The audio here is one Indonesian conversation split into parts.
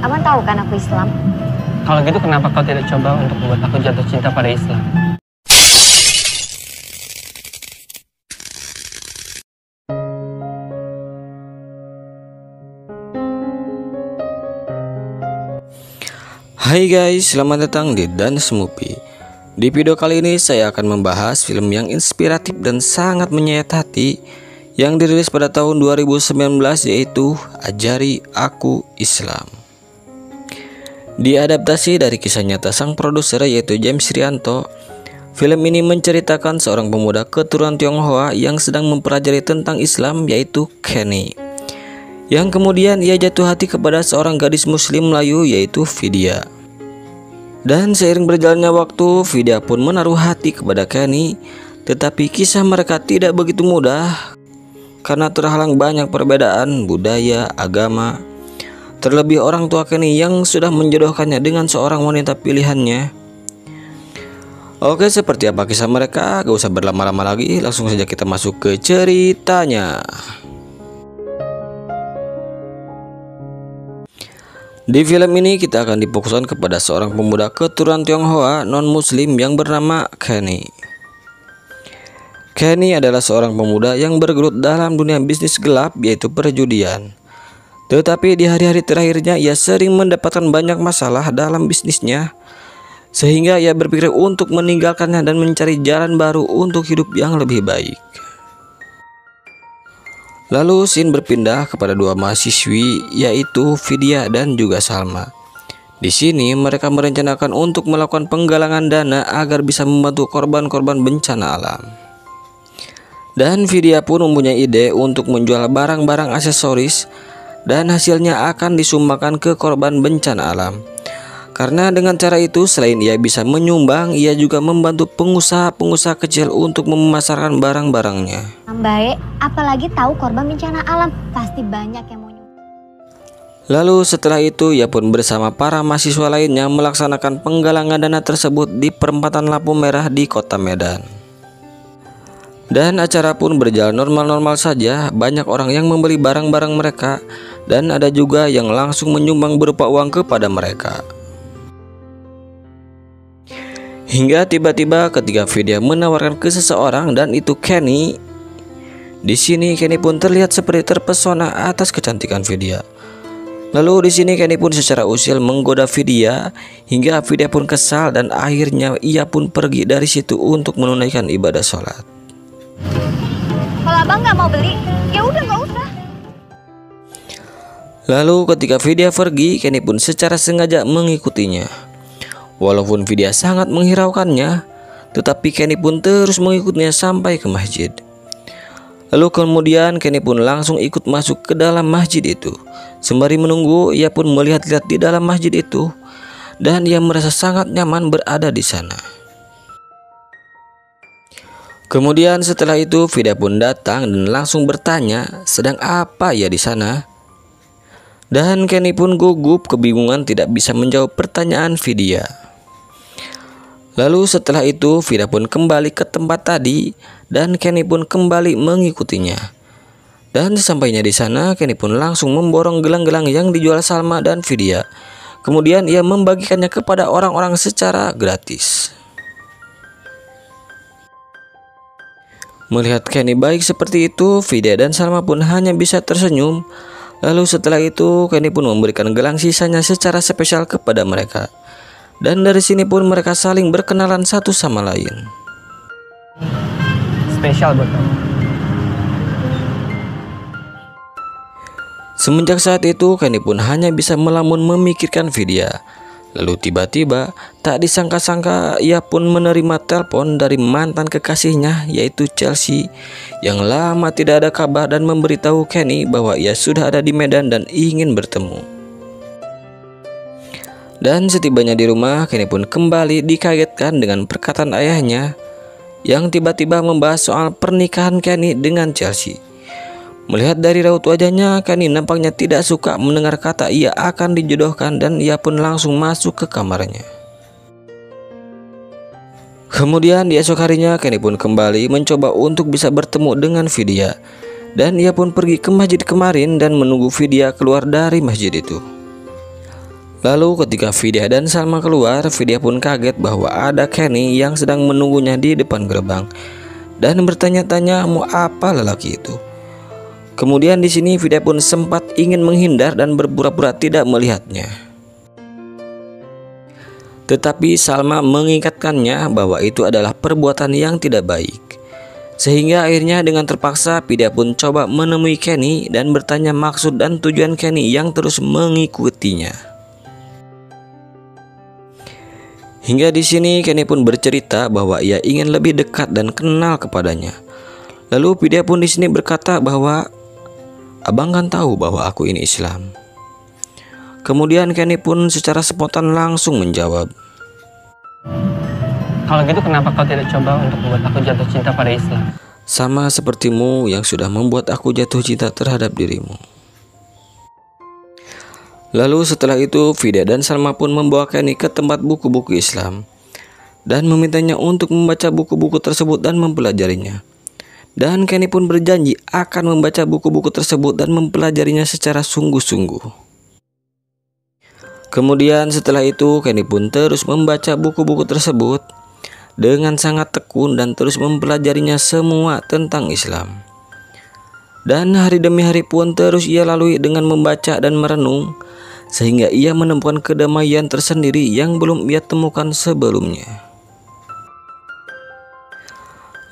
Kamu tahu kan aku Islam? Kalau gitu kenapa kau tidak coba untuk membuat aku jatuh cinta pada Islam? Hai guys, selamat datang di Dance Movie. Di video kali ini saya akan membahas film yang inspiratif dan sangat menyayat hati yang dirilis pada tahun 2019, yaitu Ajari Aku Islam. Diadaptasi dari kisah nyata sang produser, yaitu James Rianto. Film ini menceritakan seorang pemuda keturunan Tionghoa yang sedang mempelajari tentang Islam, yaitu Kenny, yang kemudian ia jatuh hati kepada seorang gadis muslim Melayu, yaitu Vidya. Dan seiring berjalannya waktu, Vidya pun menaruh hati kepada Kenny. Tetapi kisah mereka tidak begitu mudah karena terhalang banyak perbedaan budaya, agama, terlebih orang tua Kenny yang sudah menjodohkannya dengan seorang wanita pilihannya. Oke, seperti apa kisah mereka? Gak usah berlama-lama lagi, langsung saja kita masuk ke ceritanya. Di film ini kita akan difokuskan kepada seorang pemuda keturunan Tionghoa non-muslim yang bernama Kenny. Kenny adalah seorang pemuda yang bergelut dalam dunia bisnis gelap, yaitu perjudian. Tetapi di hari-hari terakhirnya ia sering mendapatkan banyak masalah dalam bisnisnya, sehingga ia berpikir untuk meninggalkannya dan mencari jalan baru untuk hidup yang lebih baik. Lalu scene berpindah kepada dua mahasiswi, yaitu Vidya dan juga Salma. Di sini mereka merencanakan untuk melakukan penggalangan dana agar bisa membantu korban-korban bencana alam. Dan Vidya pun mempunyai ide untuk menjual barang-barang aksesoris dan hasilnya akan disumbangkan ke korban bencana alam. Karena dengan cara itu selain ia bisa menyumbang, ia juga membantu pengusaha-pengusaha kecil untuk memasarkan barang-barangnya. Baik, apalagi tahu korban bencana alam, pasti banyak yang mau nyumbang. Lalu setelah itu ia pun bersama para mahasiswa lainnya melaksanakan penggalangan dana tersebut di perempatan lampu merah di kota Medan. Dan acara pun berjalan normal-normal saja. Banyak orang yang membeli barang-barang mereka, dan ada juga yang langsung menyumbang berupa uang kepada mereka. Hingga tiba-tiba ketika Vidya menawarkan ke seseorang, dan itu Kenny. Di sini Kenny pun terlihat seperti terpesona atas kecantikan Vidya. Lalu di sini Kenny pun secara usil menggoda Vidya hingga Vidya pun kesal, dan akhirnya ia pun pergi dari situ untuk menunaikan ibadah sholat. Kalau abang nggak mau beli, ya udah nggak usah. Lalu ketika Vidya pergi, Kenny pun secara sengaja mengikutinya. Walaupun Vidya sangat menghiraukannya, tetapi Kenny pun terus mengikutinya sampai ke masjid. Lalu kemudian Kenny pun langsung ikut masuk ke dalam masjid itu. Sembari menunggu, ia pun melihat-lihat di dalam masjid itu, dan ia merasa sangat nyaman berada di sana. Kemudian setelah itu Vidya pun datang dan langsung bertanya sedang apa ia di sana. Dan Kenny pun gugup kebingungan tidak bisa menjawab pertanyaan Vidya. Lalu setelah itu Vidya pun kembali ke tempat tadi dan Kenny pun kembali mengikutinya. Dan sesampainya di sana Kenny pun langsung memborong gelang-gelang yang dijual Salma dan Vidya. Kemudian ia membagikannya kepada orang-orang secara gratis. Melihat Kenny baik seperti itu, Vidya dan Salma pun hanya bisa tersenyum. Lalu setelah itu Kenny pun memberikan gelang sisanya secara spesial kepada mereka. Dan dari sini pun mereka saling berkenalan satu sama lain. Spesial buat kamu. Semenjak saat itu Kenny pun hanya bisa melamun memikirkan Vidya. Lalu tiba-tiba tak disangka-sangka ia pun menerima telepon dari mantan kekasihnya, yaitu Chelsea, yang lama tidak ada kabar dan memberitahu Kenny bahwa ia sudah ada di Medan dan ingin bertemu. Dan setibanya di rumah, Kenny pun kembali dikagetkan dengan perkataan ayahnya yang tiba-tiba membahas soal pernikahan Kenny dengan Chelsea. Melihat dari raut wajahnya, Kenny nampaknya tidak suka mendengar kata ia akan dijodohkan, dan ia pun langsung masuk ke kamarnya. Kemudian di esok harinya Kenny pun kembali mencoba untuk bisa bertemu dengan Vidya, dan ia pun pergi ke masjid kemarin dan menunggu Vidya keluar dari masjid itu. Lalu ketika Vidya dan Salma keluar, Vidya pun kaget bahwa ada Kenny yang sedang menunggunya di depan gerbang dan bertanya-tanya mau apa lelaki itu. Kemudian di sini Vidya pun sempat ingin menghindar dan berpura-pura tidak melihatnya. Tetapi Salma mengingatkannya bahwa itu adalah perbuatan yang tidak baik. Sehingga akhirnya dengan terpaksa Vidya pun coba menemui Kenny dan bertanya maksud dan tujuan Kenny yang terus mengikutinya. Hingga di sini Kenny pun bercerita bahwa ia ingin lebih dekat dan kenal kepadanya. Lalu Vidya pun di sini berkata bahwa abang kan tahu bahwa aku ini Islam. Kemudian Kenny pun secara spontan langsung menjawab, Kalau gitu kenapa kau tidak coba untuk membuat aku jatuh cinta pada Islam? sama sepertimu yang sudah membuat aku jatuh cinta terhadap dirimu. Lalu setelah itu Vidya dan Salma pun membawa Kenny ke tempat buku-buku Islam dan memintanya untuk membaca buku-buku tersebut dan mempelajarinya. Dan Kenny pun berjanji akan membaca buku-buku tersebut dan mempelajarinya secara sungguh-sungguh. Kemudian setelah itu Kenny pun terus membaca buku-buku tersebut dengan sangat tekun dan terus mempelajarinya semua tentang Islam. Dan hari demi hari pun terus ia lalui dengan membaca dan merenung, sehingga ia menemukan kedamaian tersendiri yang belum ia temukan sebelumnya.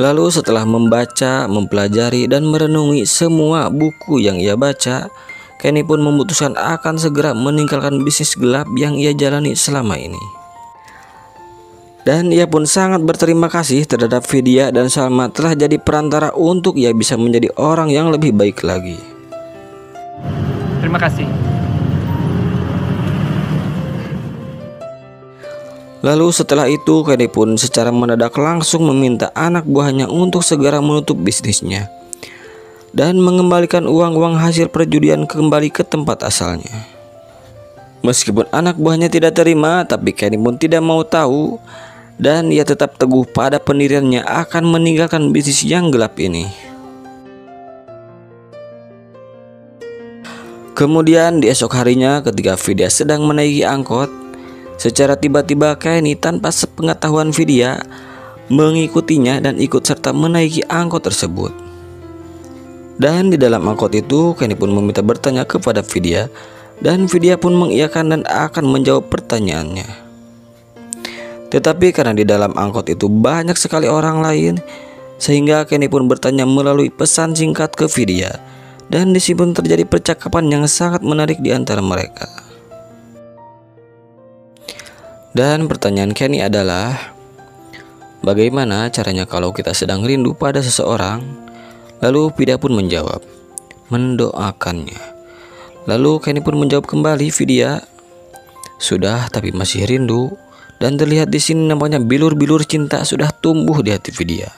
Lalu setelah membaca, mempelajari dan merenungi semua buku yang ia baca, Kenny pun memutuskan akan segera meninggalkan bisnis gelap yang ia jalani selama ini. Dan ia pun sangat berterima kasih terhadap Vidya dan Salma telah jadi perantara untuk ia bisa menjadi orang yang lebih baik lagi. Terima kasih. Lalu setelah itu Kenny pun secara mendadak langsung meminta anak buahnya untuk segera menutup bisnisnya dan mengembalikan uang-uang hasil perjudian kembali ke tempat asalnya. Meskipun anak buahnya tidak terima, tapi Kenny pun tidak mau tahu dan ia tetap teguh pada pendiriannya akan meninggalkan bisnis yang gelap ini. Kemudian di esok harinya ketika Vidya sedang menaiki angkot, secara tiba-tiba Kenny tanpa sepengetahuan Vidya mengikutinya dan ikut serta menaiki angkot tersebut. Dan di dalam angkot itu Kenny pun meminta bertanya kepada Vidya dan Vidya pun mengiyakan dan akan menjawab pertanyaannya. Tetapi karena di dalam angkot itu banyak sekali orang lain, sehingga Kenny pun bertanya melalui pesan singkat ke Vidya, dan di sini pun terjadi percakapan yang sangat menarik di antara mereka. Dan pertanyaan Kenny adalah, bagaimana caranya kalau kita sedang rindu pada seseorang? Lalu Vidya pun menjawab, mendoakannya. Lalu Kenny pun menjawab kembali Vidya, sudah tapi masih rindu. Dan terlihat di sini nampaknya bilur-bilur cinta sudah tumbuh di hati Vidya.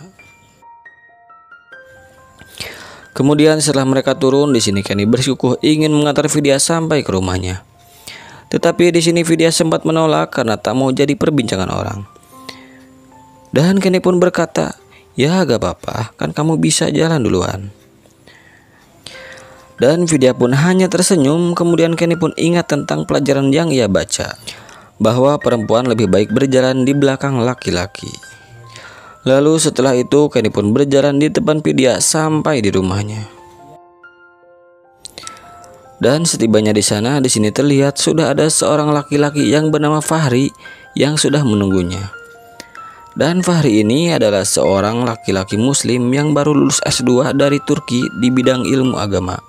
Kemudian setelah mereka turun di sini Kenny bersikukuh ingin mengantar Vidya sampai ke rumahnya. Tetapi di sini Vidya sempat menolak karena tak mau jadi perbincangan orang. Dan Kenny pun berkata, ya gak apa-apa, kan kamu bisa jalan duluan. Dan Vidya pun hanya tersenyum. Kemudian Kenny pun ingat tentang pelajaran yang ia baca, bahwa perempuan lebih baik berjalan di belakang laki-laki. Lalu setelah itu Kenny pun berjalan di depan Vidya sampai di rumahnya. Dan setibanya di sana, di sini terlihat sudah ada seorang laki-laki yang bernama Fahri yang sudah menunggunya. Dan Fahri ini adalah seorang laki-laki muslim yang baru lulus S2 dari Turki di bidang ilmu agama.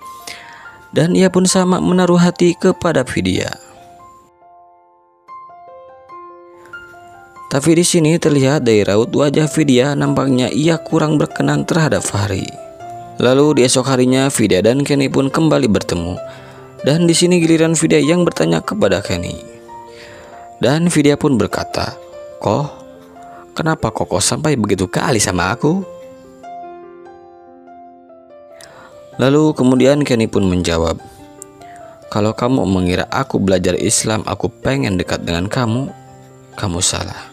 Dan ia pun sama menaruh hati kepada Vidya. Tapi di sini terlihat dari raut wajah Vidya nampaknya ia kurang berkenan terhadap Fahri. Lalu di esok harinya Vidya dan Kenny pun kembali bertemu. Dan di sini giliran Vidya yang bertanya kepada Kenny. Dan Vidya pun berkata, kenapa Koko sampai begitu kali sama aku? Lalu kemudian Kenny pun menjawab, kalau kamu mengira aku belajar Islam aku pengen dekat dengan kamu, kamu salah.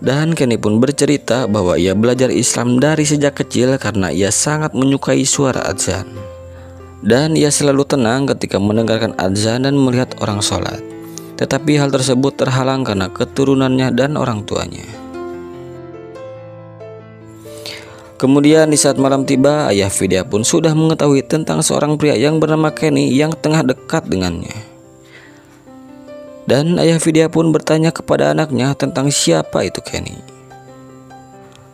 Dan Kenny pun bercerita bahwa ia belajar Islam dari sejak kecil karena ia sangat menyukai suara azan. Dan ia selalu tenang ketika mendengarkan azan dan melihat orang sholat. Tetapi hal tersebut terhalang karena keturunannya dan orang tuanya. Kemudian di saat malam tiba, ayah Vidya pun sudah mengetahui tentang seorang pria yang bernama Kenny yang tengah dekat dengannya. Dan ayah Vidya pun bertanya kepada anaknya tentang siapa itu Kenny.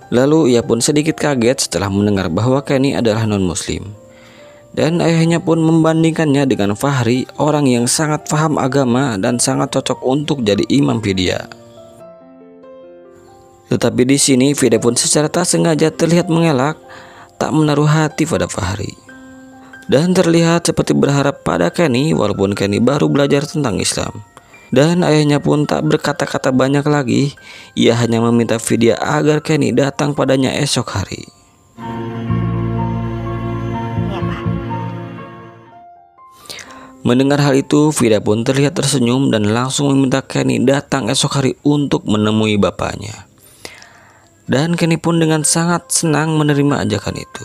Lalu ia pun sedikit kaget setelah mendengar bahwa Kenny adalah non-muslim. Dan ayahnya pun membandingkannya dengan Fahri, orang yang sangat paham agama dan sangat cocok untuk jadi imam Vidya. Tetapi di sini Vidya pun secara tak sengaja terlihat mengelak, tak menaruh hati pada Fahri. Dan terlihat seperti berharap pada Kenny walaupun Kenny baru belajar tentang Islam. Dan ayahnya pun tak berkata-kata banyak lagi, ia hanya meminta Vidya agar Kenny datang padanya esok hari. Ya, Pak. Mendengar hal itu, Vidya pun terlihat tersenyum dan langsung meminta Kenny datang esok hari untuk menemui bapaknya. Dan Kenny pun dengan sangat senang menerima ajakan itu.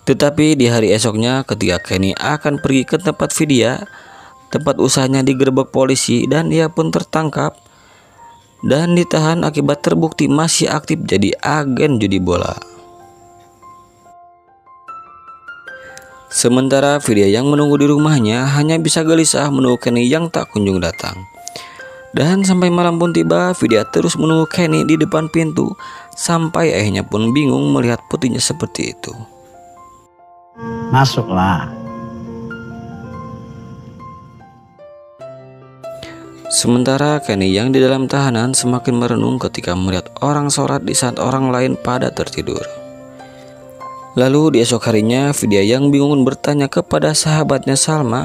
Tetapi di hari esoknya ketika Kenny akan pergi ke tempat Vidya, tempat usahanya digerebek polisi dan ia pun tertangkap dan ditahan akibat terbukti masih aktif jadi agen judi bola. Sementara Vidya yang menunggu di rumahnya hanya bisa gelisah menunggu Kenny yang tak kunjung datang. Dan sampai malam pun tiba, Vidya terus menunggu Kenny di depan pintu sampai ayahnya pun bingung melihat putrinya seperti itu. Masuklah. Sementara Kenny yang di dalam tahanan semakin merenung ketika melihat orang sholat di saat orang lain pada tertidur. Lalu di esok harinya, Vidya yang bingung bertanya kepada sahabatnya Salma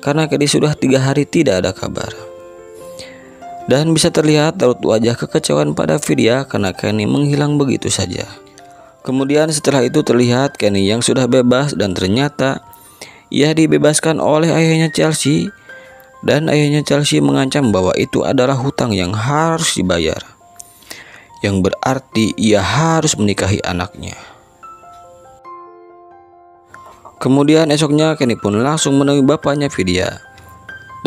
karena Kenny sudah 3 hari tidak ada kabar. Dan bisa terlihat raut wajah kekecewaan pada Vidya karena Kenny menghilang begitu saja. Kemudian setelah itu terlihat Kenny yang sudah bebas dan ternyata ia dibebaskan oleh ayahnya Chelsea. Dan ayahnya Chelsea mengancam bahwa itu adalah hutang yang harus dibayar, yang berarti ia harus menikahi anaknya. Kemudian esoknya Kenny pun langsung menemui bapaknya Vidya.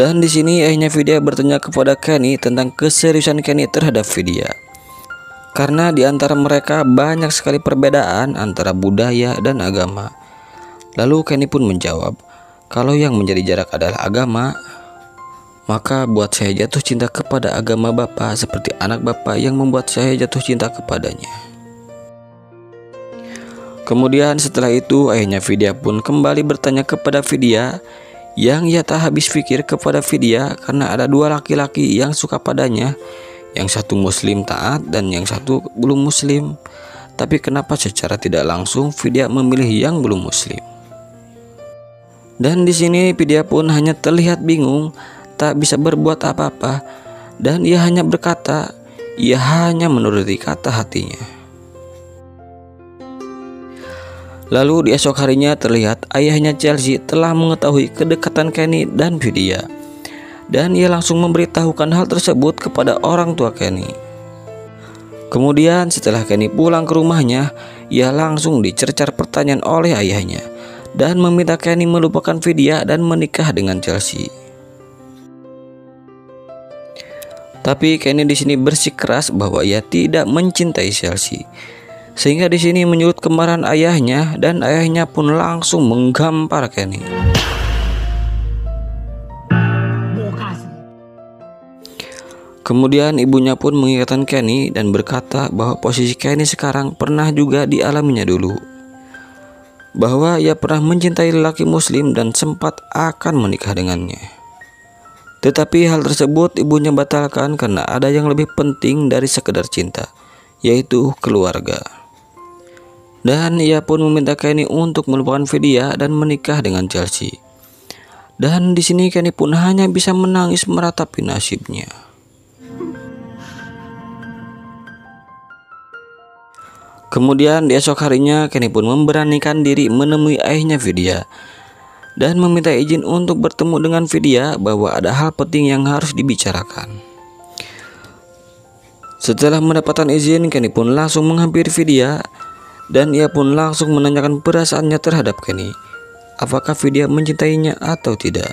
Dan di sini ayahnya Vidya bertanya kepada Kenny tentang keseriusan Kenny terhadap Vidya. Karena di antara mereka banyak sekali perbedaan antara budaya dan agama. Lalu Kenny pun menjawab, kalau yang menjadi jarak adalah agama, maka buat saya jatuh cinta kepada agama Bapak seperti anak Bapak yang membuat saya jatuh cinta kepadanya. Kemudian setelah itu ayahnya Vidya pun kembali bertanya kepada Vidya yang ia tak habis pikir kepada Vidya karena ada 2 laki-laki yang suka padanya, yang satu muslim taat dan yang satu belum muslim. Tapi kenapa secara tidak langsung Vidya memilih yang belum muslim? Dan di sini Vidya pun hanya terlihat bingung, tak bisa berbuat apa-apa, dan ia hanya berkata, ia hanya menuruti kata hatinya. Lalu di esok harinya terlihat ayahnya Chelsea telah mengetahui kedekatan Kenny dan Vidya. Dan ia langsung memberitahukan hal tersebut kepada orang tua Kenny. Kemudian setelah Kenny pulang ke rumahnya, ia langsung dicercar pertanyaan oleh ayahnya dan meminta Kenny melupakan Vidya dan menikah dengan Chelsea. Tapi Kenny di sini bersikeras bahwa ia tidak mencintai Chelsea. Sehingga di sini menyulut kemarahan ayahnya dan ayahnya pun langsung menggampar Kenny. Kemudian ibunya pun mengingatkan Kenny dan berkata bahwa posisi Kenny sekarang pernah juga dialaminya dulu. Bahwa ia pernah mencintai lelaki muslim dan sempat akan menikah dengannya. Tetapi hal tersebut ibunya batalkan karena ada yang lebih penting dari sekedar cinta, yaitu keluarga. Dan ia pun meminta Kenny untuk melupakan Vidya dan menikah dengan Chelsea. Dan di sini Kenny pun hanya bisa menangis meratapi nasibnya. Kemudian di esok harinya Kenny pun memberanikan diri menemui ayahnya Vidya dan meminta izin untuk bertemu dengan Vidya bahwa ada hal penting yang harus dibicarakan. Setelah mendapatkan izin, Kenny pun langsung menghampiri Vidya dan ia pun langsung menanyakan perasaannya terhadap Kenny. Apakah Vidya mencintainya atau tidak?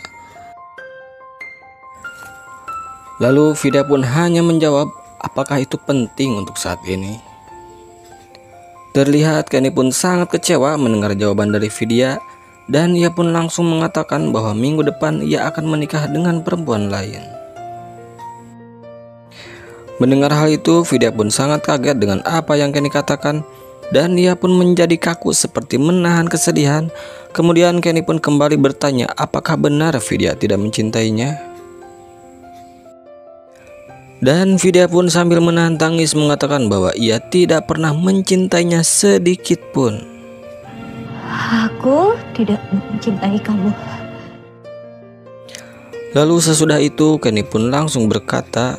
Lalu Vidya pun hanya menjawab, apakah itu penting untuk saat ini? Terlihat Kenny pun sangat kecewa mendengar jawaban dari Vidya, dan ia pun langsung mengatakan bahwa minggu depan ia akan menikah dengan perempuan lain. Mendengar hal itu, Vidya pun sangat kaget dengan apa yang Kenny katakan, dan ia pun menjadi kaku seperti menahan kesedihan. Kemudian Kenny pun kembali bertanya apakah benar Vidya tidak mencintainya. Dan Vidya pun sambil menahan tangis mengatakan bahwa ia tidak pernah mencintainya sedikit pun. Aku tidak mencintai kamu. Lalu sesudah itu Kenny pun langsung berkata,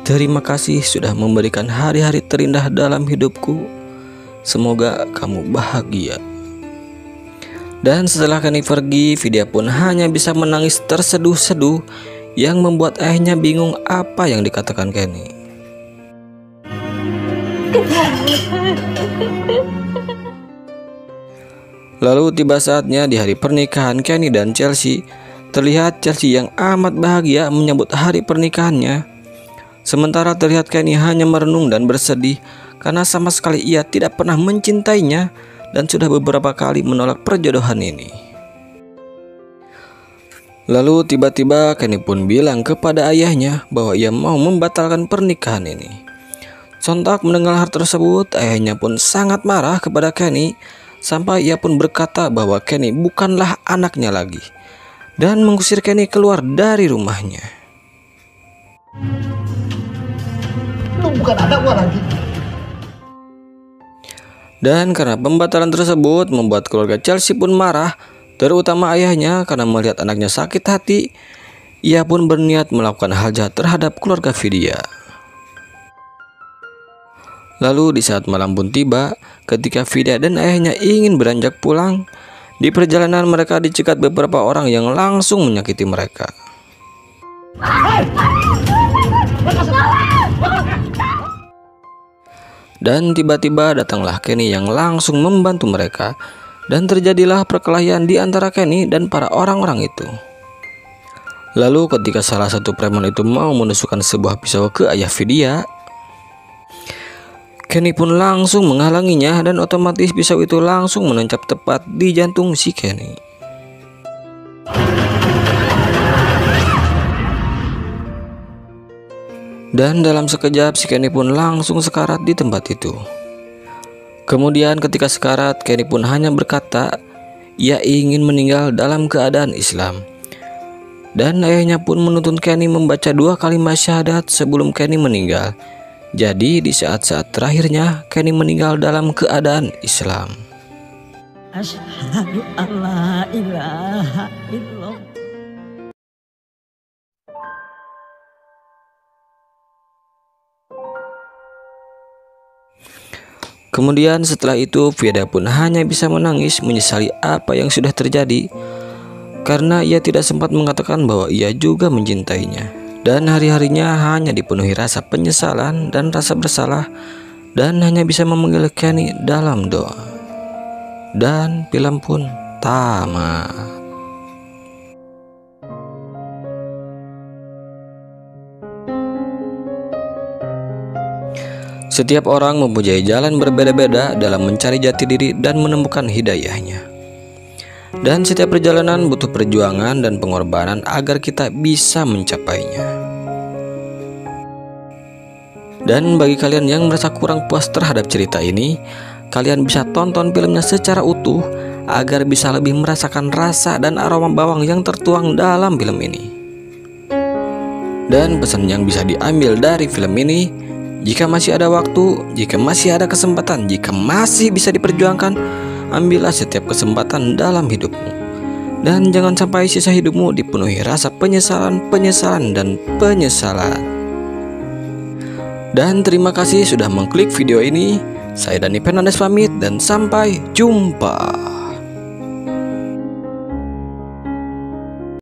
terima kasih sudah memberikan hari-hari terindah dalam hidupku. Semoga kamu bahagia. Dan setelah Kenny pergi, Vidya pun hanya bisa menangis terseduh-seduh yang membuat ayahnya bingung apa yang dikatakan Kenny. Lalu tiba saatnya di hari pernikahan Kenny dan Chelsea. Terlihat Chelsea yang amat bahagia menyambut hari pernikahannya. Sementara terlihat Kenny hanya merenung dan bersedih karena sama sekali ia tidak pernah mencintainya dan sudah beberapa kali menolak perjodohan ini. Lalu tiba-tiba Kenny pun bilang kepada ayahnya bahwa ia mau membatalkan pernikahan ini. Sontak mendengar hal tersebut, ayahnya pun sangat marah kepada Kenny sampai ia pun berkata bahwa Kenny bukanlah anaknya lagi dan mengusir Kenny keluar dari rumahnya. Lu bukan anak gua lagi. Dan karena pembatalan tersebut membuat keluarga Chelsea pun marah, terutama ayahnya karena melihat anaknya sakit hati. Ia pun berniat melakukan hal jahat terhadap keluarga Vidya. Lalu di saat malam pun tiba, ketika Vidya dan ayahnya ingin beranjak pulang, di perjalanan mereka dicegat beberapa orang yang langsung menyakiti mereka. Dan tiba-tiba datanglah Kenny yang langsung membantu mereka, dan terjadilah perkelahian di antara Kenny dan para orang-orang itu. Lalu ketika salah satu preman itu mau menusukkan sebuah pisau ke ayah Vidya, Kenny pun langsung menghalanginya dan otomatis pisau itu langsung menancap tepat di jantung si Kenny. Dan dalam sekejap si Kenny pun langsung sekarat di tempat itu. Kemudian ketika sekarat, Kenny pun hanya berkata ia ingin meninggal dalam keadaan Islam. Dan ayahnya pun menuntun Kenny membaca 2 kalimat syahadat sebelum Kenny meninggal. Jadi di saat-saat terakhirnya Kenny meninggal dalam keadaan Islam. Asyhadu alla ilaha illallah. Kemudian setelah itu Vidya pun hanya bisa menangis menyesali apa yang sudah terjadi, karena ia tidak sempat mengatakan bahwa ia juga mencintainya. Dan hari-harinya hanya dipenuhi rasa penyesalan dan rasa bersalah, dan hanya bisa memanggil Kenny dalam doa. Dan film pun tamat. Setiap orang mempunyai jalan berbeda-beda dalam mencari jati diri dan menemukan hidayahnya. Dan setiap perjalanan butuh perjuangan dan pengorbanan agar kita bisa mencapainya. Dan bagi kalian yang merasa kurang puas terhadap cerita ini, kalian bisa tonton filmnya secara utuh agar bisa lebih merasakan rasa dan aroma bawang yang tertuang dalam film ini. Dan pesan yang bisa diambil dari film ini, jika masih ada waktu, jika masih ada kesempatan, jika masih bisa diperjuangkan, ambillah setiap kesempatan dalam hidupmu. Dan jangan sampai sisa hidupmu dipenuhi rasa penyesalan, dan penyesalan. Dan terima kasih sudah mengklik video ini. Saya Dani Fernandes pamit dan sampai jumpa.